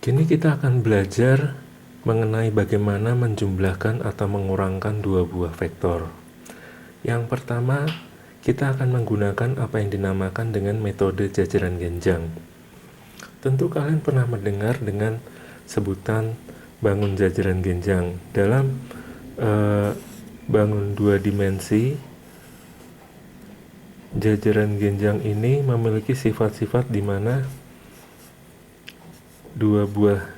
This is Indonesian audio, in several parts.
Kini kita akan belajar mengenai bagaimana menjumlahkan atau mengurangkan dua buah vektor. Yang pertama, kita akan menggunakan apa yang dinamakan dengan metode jajaran genjang. Tentu kalian pernah mendengar dengan sebutan bangun jajaran genjang. Dalam bangun dua dimensi, jajaran genjang ini memiliki sifat-sifat di mana dua buah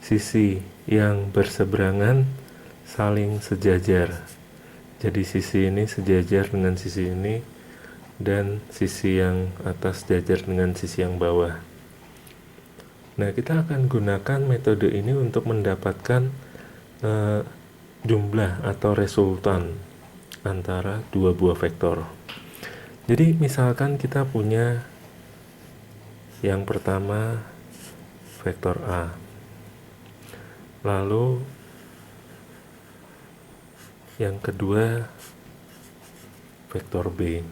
sisi yang berseberangan saling sejajar. Jadi sisi ini sejajar dengan sisi ini, dan sisi yang atas sejajar dengan sisi yang bawah. Nah, kita akan gunakan metode ini untuk mendapatkan jumlah atau resultan antara dua buah vektor. Jadi misalkan kita punya yang pertama vektor A, lalu yang kedua vektor B.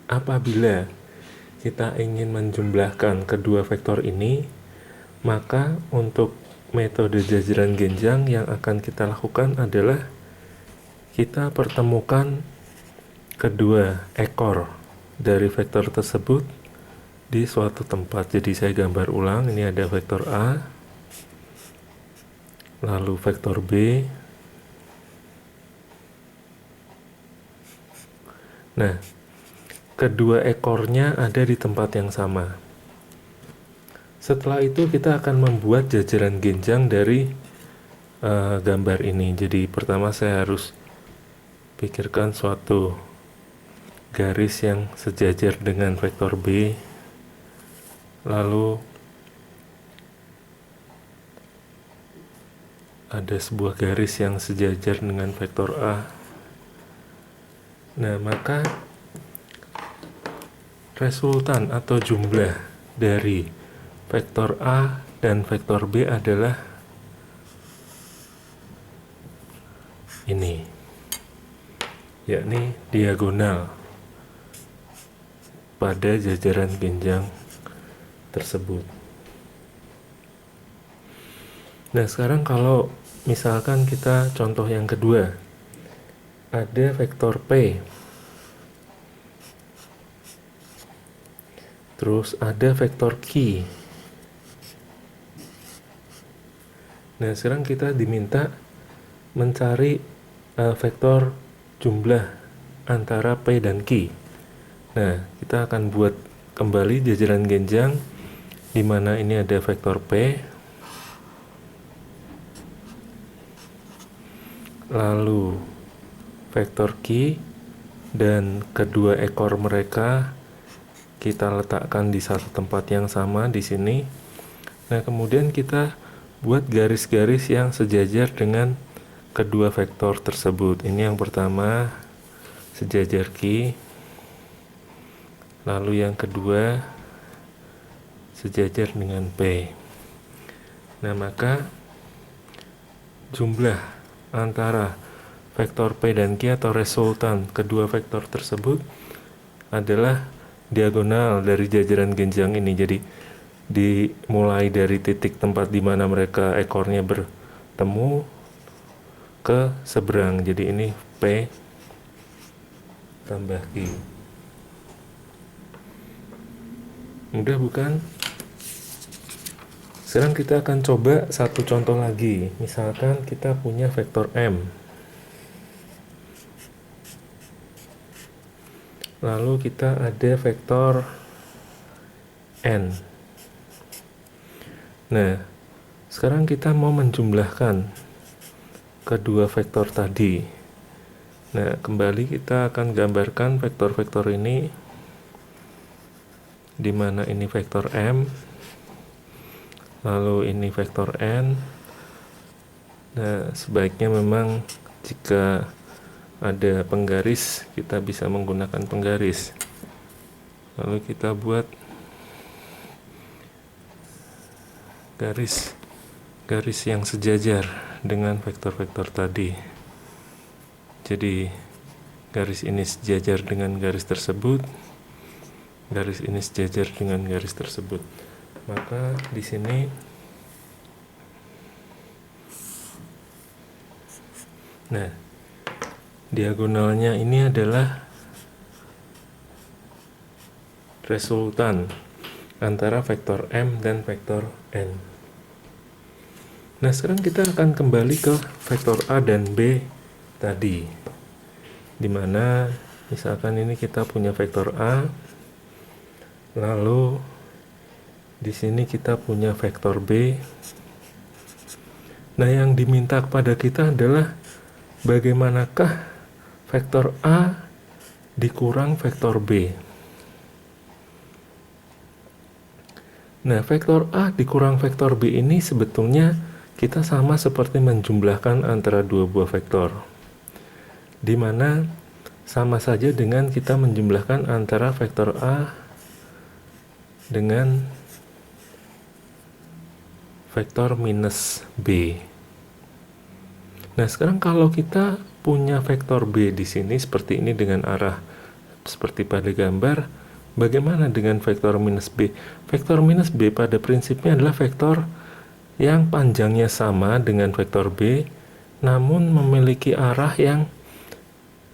Apabila kita ingin menjumlahkan kedua vektor ini, maka untuk metode jajaran genjang yang akan kita lakukan adalah kita pertemukan kedua ekor dari vektor tersebut di suatu tempat. Jadi saya gambar ulang, ini ada vektor A, lalu vektor B. Nah, kedua ekornya ada di tempat yang sama. Setelah itu kita akan membuat jajaran genjang dari gambar ini. Jadi pertama saya harus pikirkan suatu garis yang sejajar dengan vektor B, lalu ada sebuah garis yang sejajar dengan vektor A. Nah, maka resultan atau jumlah dari vektor A dan vektor B adalah ini, yakni diagonal pada jajaran genjang tersebut. Nah, sekarang kalau misalkan kita contoh yang kedua, ada vektor P, terus ada vektor Q. Nah, sekarang kita diminta mencari vektor jumlah antara P dan Q. Nah, kita akan buat kembali jajaran genjang di mana ini ada vektor P, lalu vektor Q, dan kedua ekor mereka kita letakkan di satu tempat yang sama di sini. Nah, kemudian kita buat garis-garis yang sejajar dengan kedua vektor tersebut. Ini yang pertama sejajar Q, lalu yang kedua sejajar dengan P. Nah, maka jumlah antara vektor P dan Q atau resultan kedua vektor tersebut adalah diagonal dari jajaran genjang ini. Jadi dimulai dari titik tempat di mana mereka ekornya bertemu ke seberang. Jadi ini P tambah Q. Mudah bukan? Sekarang kita akan coba satu contoh lagi. Misalkan kita punya vektor M, lalu kita ada vektor N. Nah, sekarang kita mau menjumlahkan kedua vektor tadi. Nah, kembali kita akan gambarkan vektor-vektor ini, di mana ini vektor M, lalu ini vektor N. Nah, sebaiknya memang jika ada penggaris, kita bisa menggunakan penggaris. Lalu kita buat garis yang sejajar dengan vektor-vektor tadi. Jadi garis ini sejajar dengan garis tersebut, garis ini sejajar dengan garis tersebut. Maka di sini diagonalnya ini adalah resultan antara vektor M dan vektor N. Nah, sekarang kita akan kembali ke vektor A dan B tadi. Dimana misalkan ini kita punya vektor A, lalu di sini kita punya vektor B. Nah, yang diminta kepada kita adalah bagaimanakah vektor A dikurang vektor B. Nah, vektor A dikurang vektor B ini sebetulnya kita sama seperti menjumlahkan antara dua buah vektor, di mana sama saja dengan kita menjumlahkan antara vektor A dengan vektor minus B. Nah, sekarang kalau kita punya vektor B di sini seperti ini dengan arah seperti pada gambar, bagaimana dengan vektor minus B? Vektor minus B pada prinsipnya adalah vektor yang panjangnya sama dengan vektor B, namun memiliki arah yang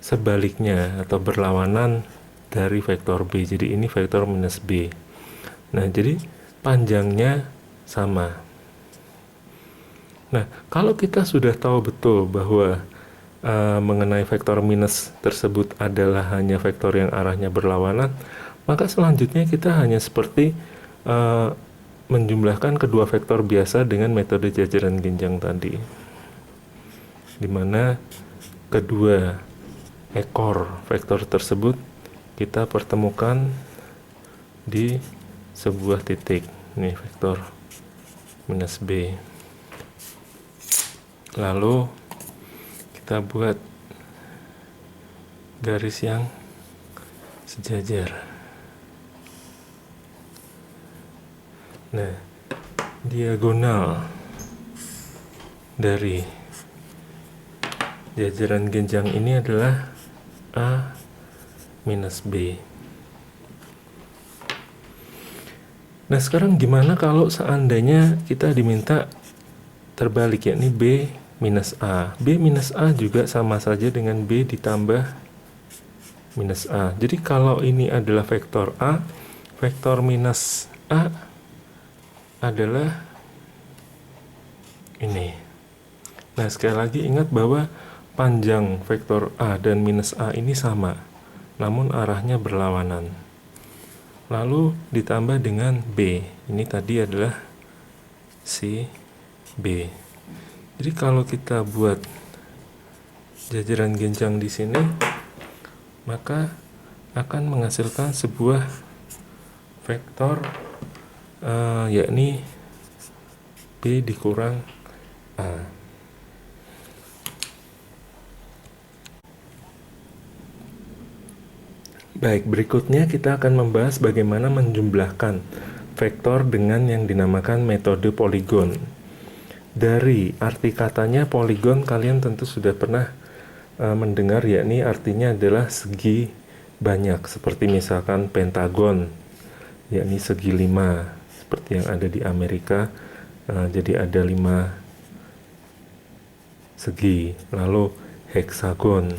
sebaliknya atau berlawanan dari vektor B. Jadi ini vektor minus B. Nah, jadi panjangnya sama. Nah, kalau kita sudah tahu betul bahwa mengenai vektor minus tersebut adalah hanya vektor yang arahnya berlawanan, maka selanjutnya kita hanya seperti menjumlahkan kedua vektor biasa dengan metode jajaran genjang tadi, di mana kedua ekor vektor tersebut kita pertemukan di sebuah titik. Ini vektor minus B. Lalu kita buat garis yang sejajar. Nah, diagonal dari jajaran genjang ini adalah A minus B. Nah, sekarang gimana kalau seandainya kita diminta terbalik, yakni B minus A. B minus A juga sama saja dengan B ditambah minus A. Jadi kalau ini adalah vektor A, vektor minus A adalah ini. Nah, sekali lagi ingat bahwa panjang vektor A dan minus A ini sama, namun arahnya berlawanan. Lalu ditambah dengan B. Ini tadi adalah si B. Jadi kalau kita buat jajaran genjang di sini, maka akan menghasilkan sebuah vektor yakni B dikurang A. Baik, berikutnya kita akan membahas bagaimana menjumlahkan vektor dengan yang dinamakan metode poligon. Dari arti katanya poligon kalian tentu sudah pernah mendengar, yakni artinya adalah segi banyak, seperti misalkan pentagon, yakni segi 5, seperti yang ada di Amerika. Jadi ada 5 segi. Lalu heksagon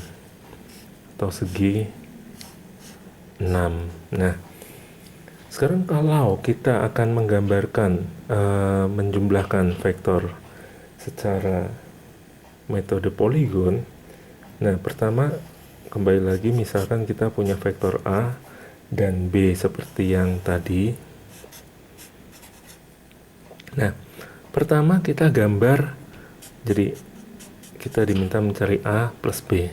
atau segi 6. Nah, sekarang kalau kita akan menggambarkan menjumlahkan vektor secara metode poligon, nah pertama kembali lagi misalkan kita punya vektor A dan B seperti yang tadi. Nah, pertama kita gambar, jadi kita diminta mencari A plus B.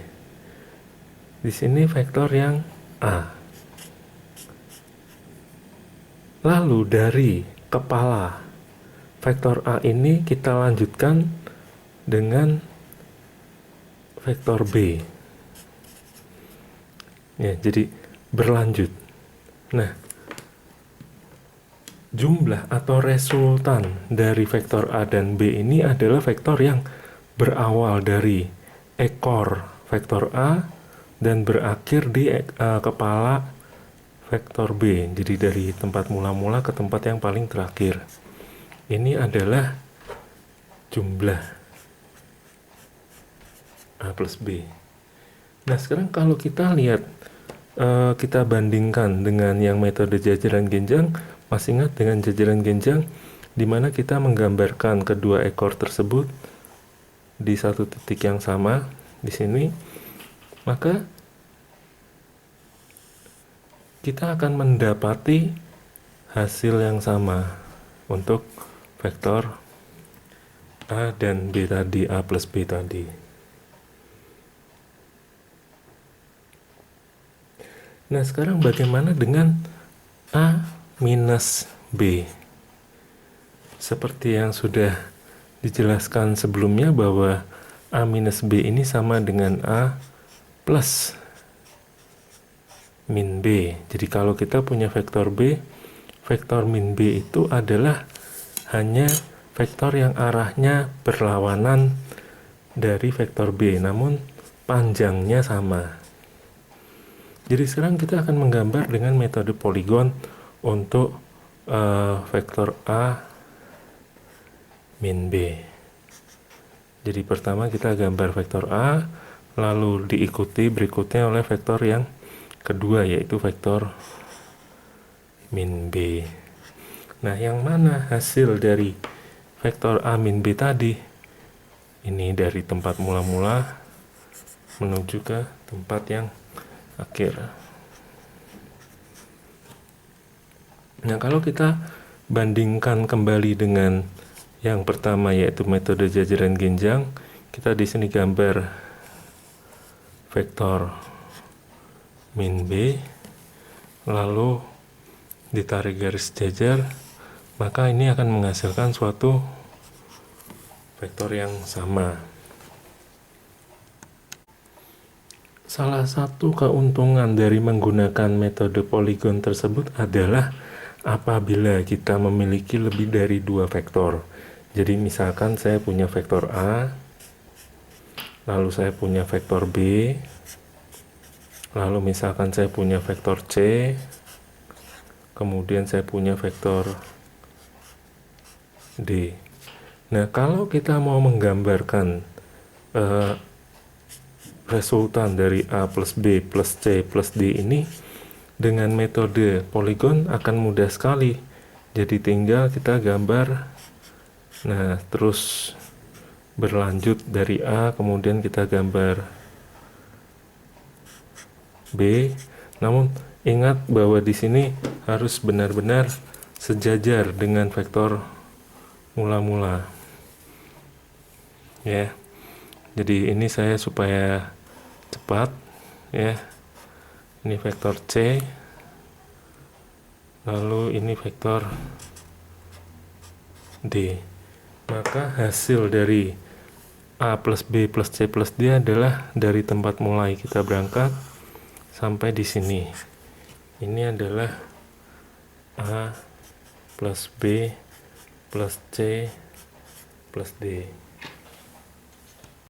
Di sini vektor yang A. Lalu dari kepala vektor A ini kita lanjutkan dengan vektor B. Ya, jadi berlanjut. Nah, jumlah atau resultan dari vektor A dan B ini adalah vektor yang berawal dari ekor vektor A dan berakhir di kepala vektor B. Jadi dari tempat mula-mula ke tempat yang paling terakhir. Ini adalah jumlah A plus B. Nah, sekarang kalau kita lihat, kita bandingkan dengan yang metode jajaran genjang. Masih ingat dengan jajaran genjang, di mana kita menggambarkan kedua ekor tersebut di satu titik yang sama di sini, maka kita akan mendapati hasil yang sama untuk vektor A dan B tadi, A plus B tadi. Nah, sekarang bagaimana dengan A minus B? Seperti yang sudah dijelaskan sebelumnya bahwa A minus B ini sama dengan A plus min B. Jadi kalau kita punya vektor B, vektor min B itu adalah hanya vektor yang arahnya berlawanan dari vektor B, namun panjangnya sama. Jadi sekarang kita akan menggambar dengan metode poligon untuk vektor A min B. Jadi pertama kita gambar vektor A, lalu diikuti berikutnya oleh vektor yang kedua, yaitu vektor min B. Nah, yang mana hasil dari vektor A min B tadi? Ini dari tempat mula-mula menuju ke tempat yang akhir. Nah, kalau kita bandingkan kembali dengan yang pertama, yaitu metode jajaran genjang, kita di sini gambar vektor min B, lalu ditarik garis jajar, maka ini akan menghasilkan suatu vektor yang sama. Salah satu keuntungan dari menggunakan metode poligon tersebut adalah apabila kita memiliki lebih dari dua vektor. Jadi misalkan saya punya vektor A, lalu saya punya vektor B, lalu misalkan saya punya vektor C, kemudian saya punya vektor D. Nah, kalau kita mau menggambarkan resultan dari A plus B plus C plus D ini dengan metode poligon akan mudah sekali. Jadi tinggal kita gambar, nah terus berlanjut dari A, kemudian kita gambar B. Namun ingat bahwa di sini harus benar-benar sejajar dengan vektor mula-mula. Ya. Jadi ini saya supaya cepat, ya. Ini vektor C. Lalu ini vektor D. Maka hasil dari A plus B plus C plus D adalah dari tempat mulai kita berangkat sampai di sini. Ini adalah A plus B plus C plus D.